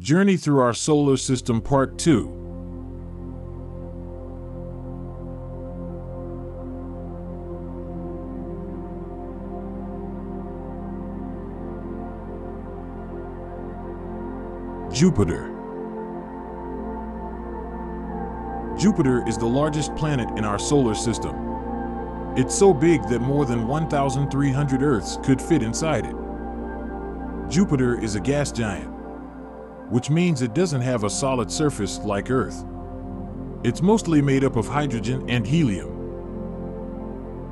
Journey through our solar system Part 2. Jupiter. Jupiter is the largest planet in our solar system. It's so big that more than 1,300 Earths could fit inside it. Jupiter is a gas giant, which means it doesn't have a solid surface like Earth. It's mostly made up of hydrogen and helium.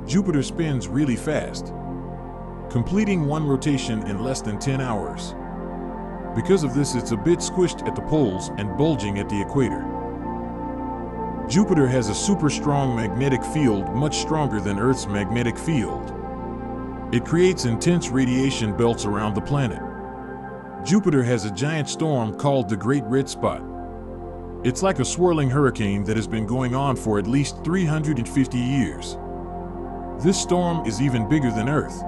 Jupiter spins really fast, completing one rotation in less than 10 hours. Because of this, it's a bit squished at the poles and bulging at the equator. Jupiter has a super strong magnetic field, much stronger than Earth's magnetic field. It creates intense radiation belts around the planet. Jupiter has a giant storm called the Great Red Spot. It's like a swirling hurricane that has been going on for at least 350 years. This storm is even bigger than Earth.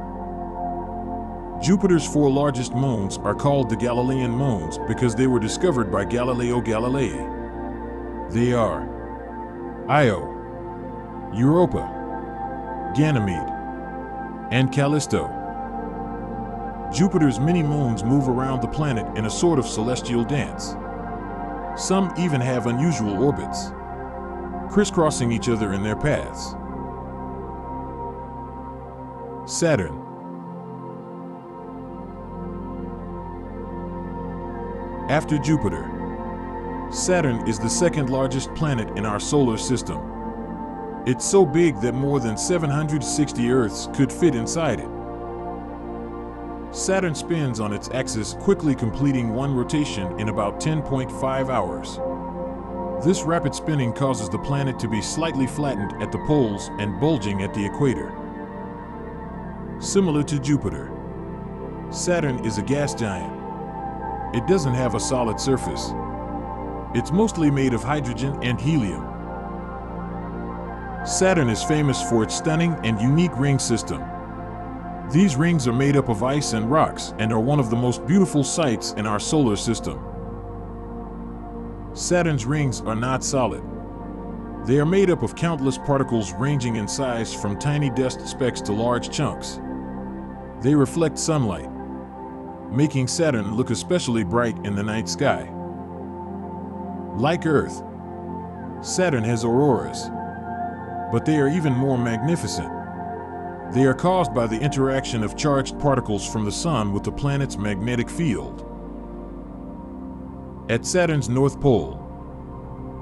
Jupiter's 4 largest moons are called the Galilean moons because they were discovered by Galileo Galilei. They are Io, Europa, Ganymede, and Callisto. Jupiter's many moons move around the planet in a sort of celestial dance. Some even have unusual orbits, crisscrossing each other in their paths. Saturn. After Jupiter, Saturn is the second largest planet in our solar system. It's so big that more than 760 Earths could fit inside it. Saturn spins on its axis, quickly completing one rotation in about 10.5 hours. This rapid spinning causes the planet to be slightly flattened at the poles and bulging at the equator. Similar to Jupiter, Saturn is a gas giant. It doesn't have a solid surface. It's mostly made of hydrogen and helium. Saturn is famous for its stunning and unique ring system. These rings are made up of ice and rocks and are one of the most beautiful sights in our solar system. Saturn's rings are not solid. They are made up of countless particles ranging in size from tiny dust specks to large chunks. They reflect sunlight, making Saturn look especially bright in the night sky. Like Earth, Saturn has auroras, but they are even more magnificent. They are caused by the interaction of charged particles from the Sun with the planet's magnetic field. At Saturn's North Pole,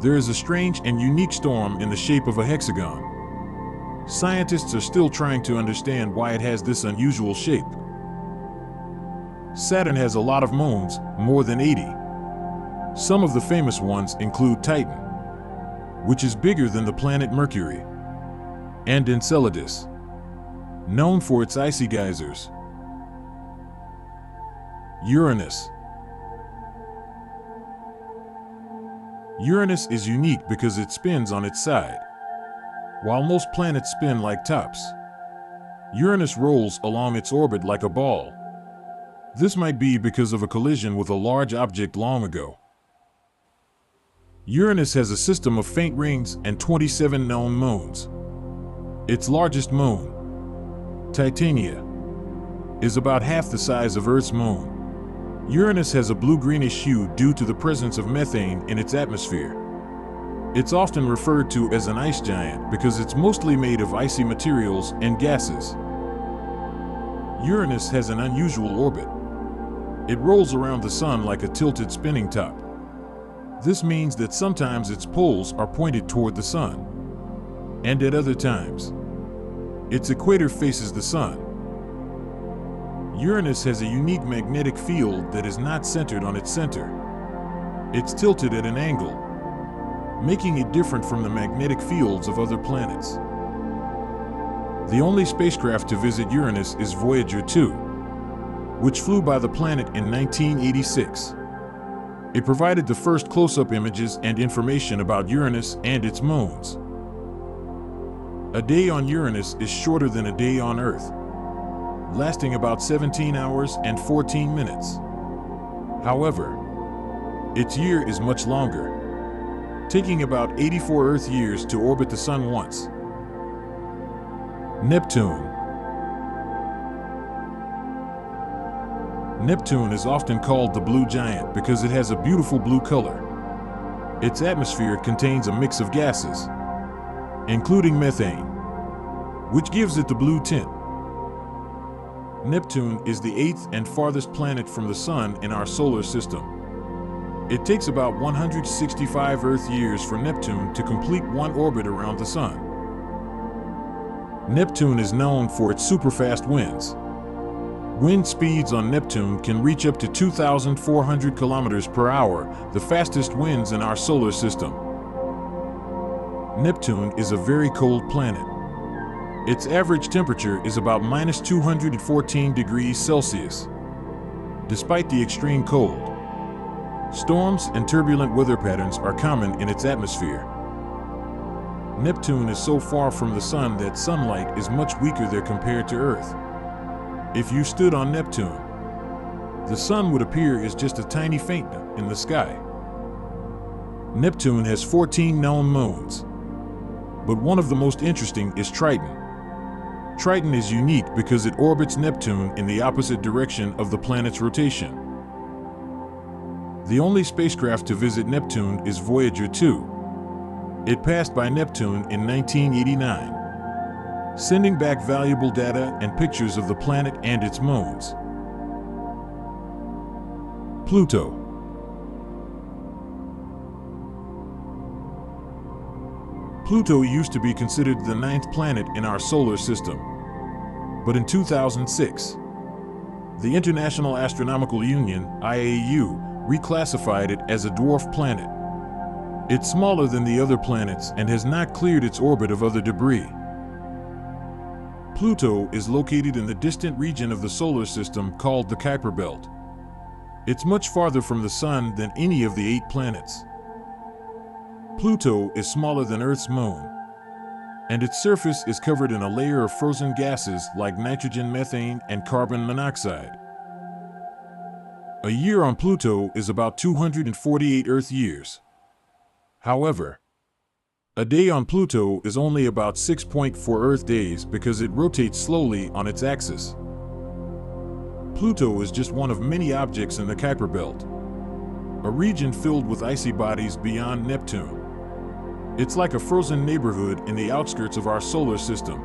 there is a strange and unique storm in the shape of a hexagon. Scientists are still trying to understand why it has this unusual shape. Saturn has a lot of moons, more than 80. Some of the famous ones include Titan, which is bigger than the planet Mercury, and Enceladus, known for its icy geysers. Uranus. Uranus is unique because it spins on its side. While most planets spin like tops, Uranus rolls along its orbit like a ball. This might be because of a collision with a large object long ago. Uranus has a system of faint rings and 27 known moons. Its largest moon, Titania, is about half the size of Earth's moon. Uranus has a blue-greenish hue due to the presence of methane in its atmosphere. It's often referred to as an ice giant because it's mostly made of icy materials and gases. Uranus has an unusual orbit. It rolls around the Sun like a tilted spinning top. This means that sometimes its poles are pointed toward the Sun, and at other times, its equator faces the Sun. Uranus has a unique magnetic field that is not centered on its center. It's tilted at an angle, making it different from the magnetic fields of other planets. The only spacecraft to visit Uranus is Voyager 2, which flew by the planet in 1986. It provided the first close-up images and information about Uranus and its moons. A day on Uranus is shorter than a day on Earth, lasting about 17 hours and 14 minutes. However, Its year is much longer, taking about 84 Earth years to orbit the Sun once. Neptune. Neptune is often called the blue giant because it has a beautiful blue color. Its atmosphere contains a mix of gases, including methane, which gives it the blue tint. Neptune is the 8th and farthest planet from the Sun in our solar system. It takes about 165 Earth years for Neptune to complete one orbit around the Sun. Neptune is known for its superfast winds. Wind speeds on Neptune can reach up to 2,400 kilometers per hour, the fastest winds in our solar system. Neptune is a very cold planet. Its average temperature is about minus 214 degrees Celsius. Despite the extreme cold, storms and turbulent weather patterns are common in its atmosphere. Neptune is so far from the Sun that sunlight is much weaker there compared to Earth. If you stood on Neptune, the Sun would appear as just a tiny faint in the sky. Neptune has 14 known moons, but one of the most interesting is Triton. Triton is unique because it orbits Neptune in the opposite direction of the planet's rotation. The only spacecraft to visit Neptune is Voyager 2. It passed by Neptune in 1989. Sending back valuable data and pictures of the planet and its moons. Pluto. Pluto used to be considered the 9th planet in our solar system. But in 2006, the International Astronomical Union, IAU, reclassified it as a dwarf planet. It's smaller than the other planets and has not cleared its orbit of other debris. Pluto is located in the distant region of the solar system called the Kuiper belt. It's much farther from the Sun than any of the 8 planets. Pluto is smaller than Earth's moon, and its surface is covered in a layer of frozen gases like nitrogen, methane, and carbon monoxide. A year on Pluto is about 248 Earth years. However, a day on Pluto is only about 6.4 Earth days because it rotates slowly on its axis. Pluto is just one of many objects in the Kuiper belt, a region filled with icy bodies beyond Neptune. It's like a frozen neighborhood in the outskirts of our solar system.